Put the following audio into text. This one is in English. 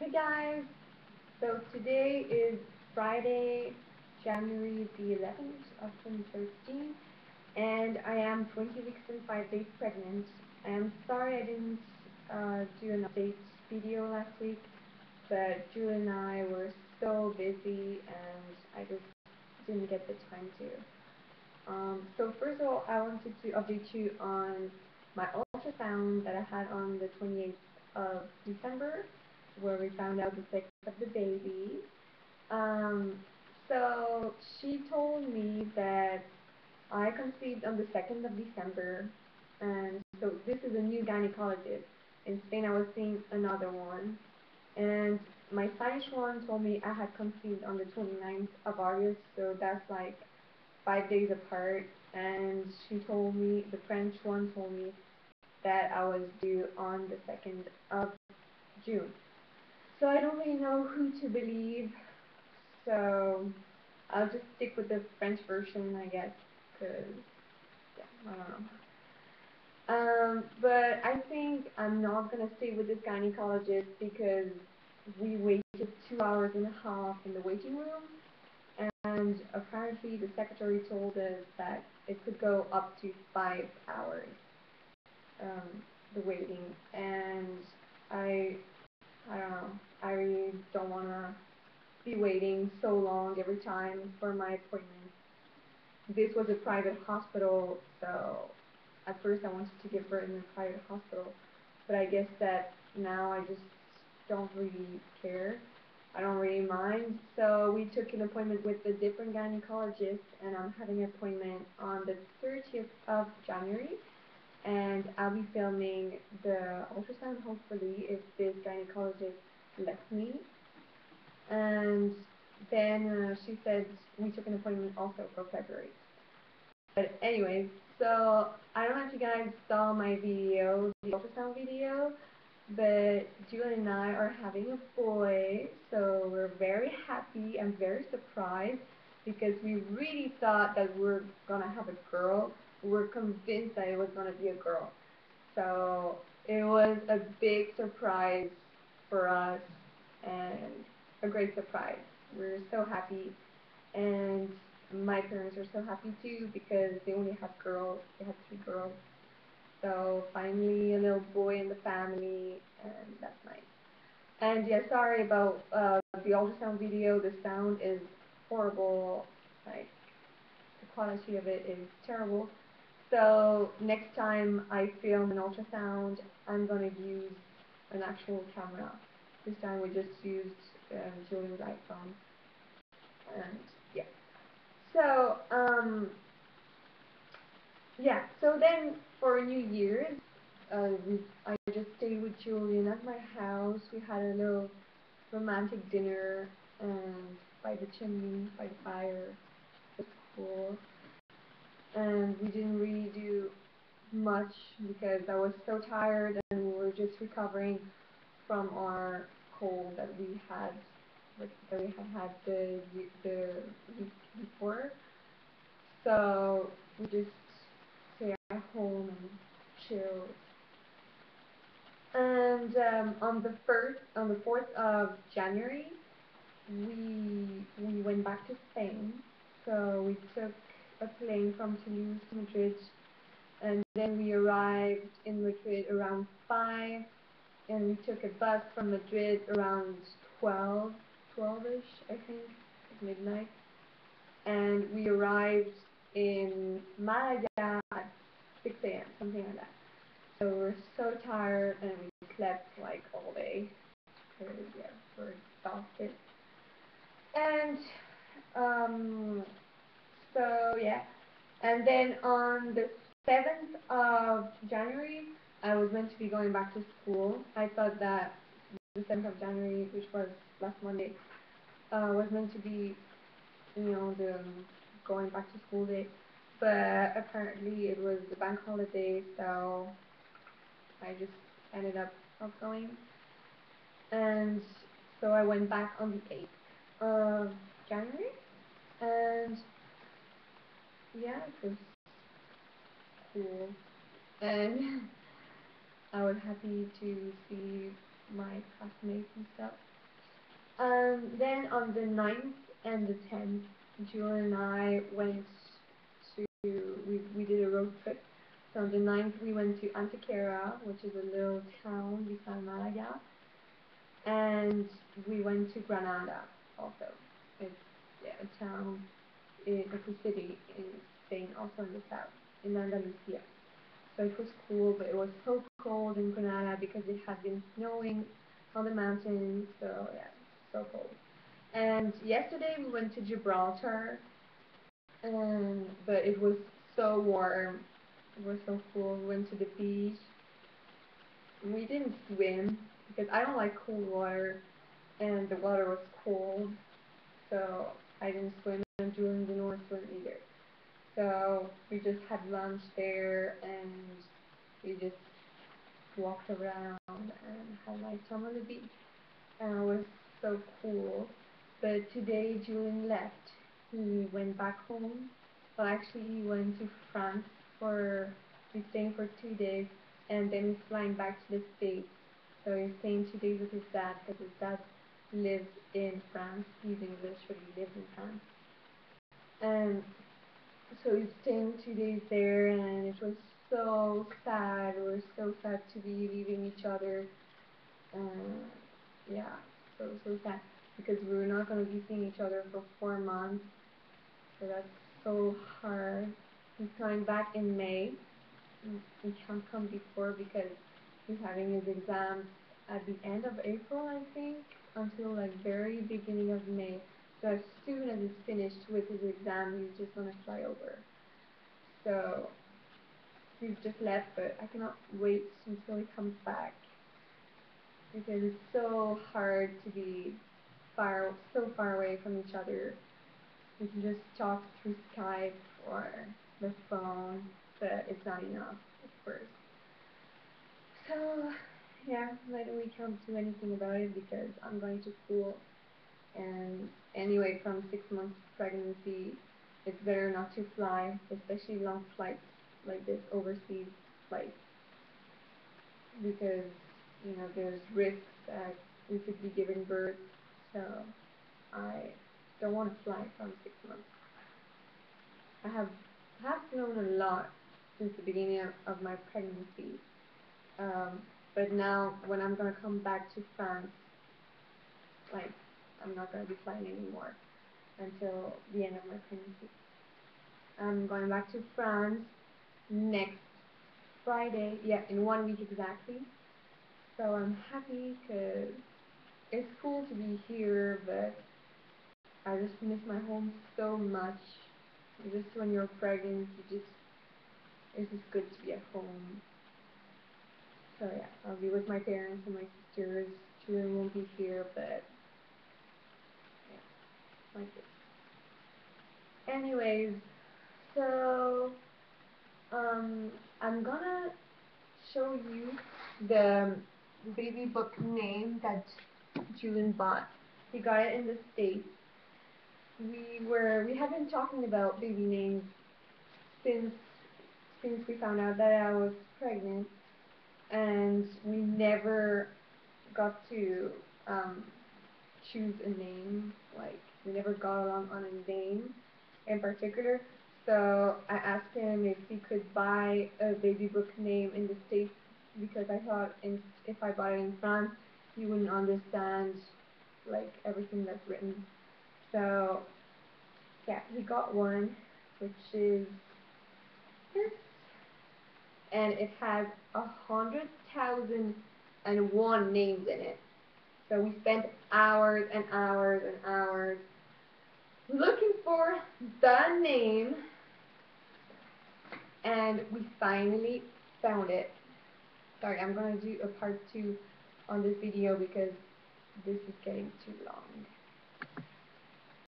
Hey guys, so today is Friday, January the 11th of 2013, and I am 20 weeks and 5 days pregnant. I'm sorry I didn't do an update video last week, but Julian and I were so busy and I just didn't get the time to. So first of all, I wanted to update you on my ultrasound that I had on the 28th of December, where we found out the sex of the baby. Um, so she told me that I conceived on the 2nd of December, and so this is a new gynecologist. In Spain, I was seeing another one, and my Spanish one told me I had conceived on the 29th of August, so that's like 5 days apart. And she told me, the French one told me that I was due on the 2nd of June. So I don't really know who to believe. So I'll just stick with the French version, I guess, because yeah, I don't know. But I think I'm not gonna stay with this gynecologist because we waited 2 hours and a half in the waiting room, and apparently the secretary told us that it could go up to 5 hours, the waiting, and I I don't know. I really don't wanna be waiting so long every time for my appointment. This was a private hospital, so at first I wanted to give birth in a private hospital, but I guess that now I just don't really care. I don't really mind. So we took an appointment with a different gynecologist, and I'm having an appointment on the 30th of January, and I'll be filming the ultrasound hopefully if this gynecologist lets me. And then she said we took an appointment also for February. But anyways, so I don't know if you guys saw my video, the ultrasound video, but Julian and I are having a boy, so we're very happy and very surprised because we really thought that we were gonna have a girl. We were convinced that it was gonna be a girl. So it was a big surprise for us and a great surprise. We're so happy, and my parents are so happy too because they only have girls. They have two girls. So finally a little boy in the family, and that's nice. And yeah, sorry about the ultrasound video. The sound is horrible. Like the quality of it is terrible. So next time I film an ultrasound, I'm gonna use an actual camera. This time we just used Julian's iPhone, and yeah. So yeah. So then for New Year's, I just stayed with Julian at my house. We had a little romantic dinner and by the chimney, by the fire. It was cool. And we didn't really do much because I was so tired and we were just recovering from our cold that we had had the week before. So we just stay at home and chill. And on the 4th of January, we went back to Spain. So we took a plane from Toulouse to Madrid, and then we arrived in Madrid around 5, and we took a bus from Madrid around 12, 12ish, I think, at midnight, and we arrived in Malaga at 6 a.m., something like that. So we're so tired, and we slept like all day. So yeah, we're exhausted. And um, so yeah, and then on the 7th of January, I was meant to be going back to school. I thought that the 7th of January, which was last Monday, was meant to be, the going back to school day. But apparently it was the bank holiday, so I just ended up not going. And so I went back on the 8th of January, and yeah, it was cool. And I was happy to see my classmates and stuff. Then on the 9th and the 10th, Julian and I went to, we did a road trip. So on the 9th we went to Antequera, which is a little town beside Malaga, and we went to Granada also. It's, yeah, a town, it's a city in Spain, also in the south, in Andalusia. So it was cool, but it was so cold in Granada because it had been snowing on the mountains, so yeah, so cold. And yesterday we went to Gibraltar, but it was so warm. It was so cool. We went to the beach. We didn't swim because I don't like cold water, and the water was cold, so I didn't swim, and Julian didn't want to swim either. So we just had lunch there, and we just walked around and had like time on the beach, and it was so cool. But today Julian left. He went back home. Well, actually, he went to France for, he's staying for 2 days, and then he's flying back to the States. So he's staying 2 days with his dad because his dad lives in France. He's English, but he lives in France. And so he's staying 2 days there, and it was so sad. We were so sad to be leaving each other. Yeah, so sad because we were not going to be seeing each other for 4 months. So that's so hard. He's coming back in May. He can't come before because he's having his exams at the end of April, I think, until like very beginning of May. So as soon as he's finished with his exam, he's just gonna fly over. So he's just left, but I cannot wait until he comes back because it's so hard to be so far away from each other. We can just talk through Skype or the phone, but it's not enough, of course. So, yeah, but we can't do anything about it because I'm going to school. And anyway, from 6 months pregnancy, it's better not to fly, especially long flights like this, overseas flights, because, there's risks that we could be giving birth. So I don't want to fly from 6 months. I have flown a lot since the beginning of my pregnancy. But now when I'm gonna come back to France, like, I'm not gonna be flying anymore until the end of my pregnancy. I'm going back to France next Friday, yeah, in 1 week exactly. So I'm happy because it's cool to be here, but I just miss my home so much. Just when you're pregnant, it's just good to be at home. So yeah, I'll be with my parents and my sisters. Julian won't be here, but yeah, like this. Anyways, so I'm gonna show you the baby book name that Julian bought. He got it in the States. We have been talking about baby names since we found out that I was pregnant, and we never got to choose a name. Like, we never got along on a name in particular. So I asked him if he could buy a baby book name in the States because I thought if I bought it in France, he wouldn't understand like everything that's written. So yeah, he got one, which is this, and it has 100,001 names in it. So we spent hours and hours and hours looking for the name, and we finally found it. Sorry, I'm going to do a part 2 on this video because this is getting too long.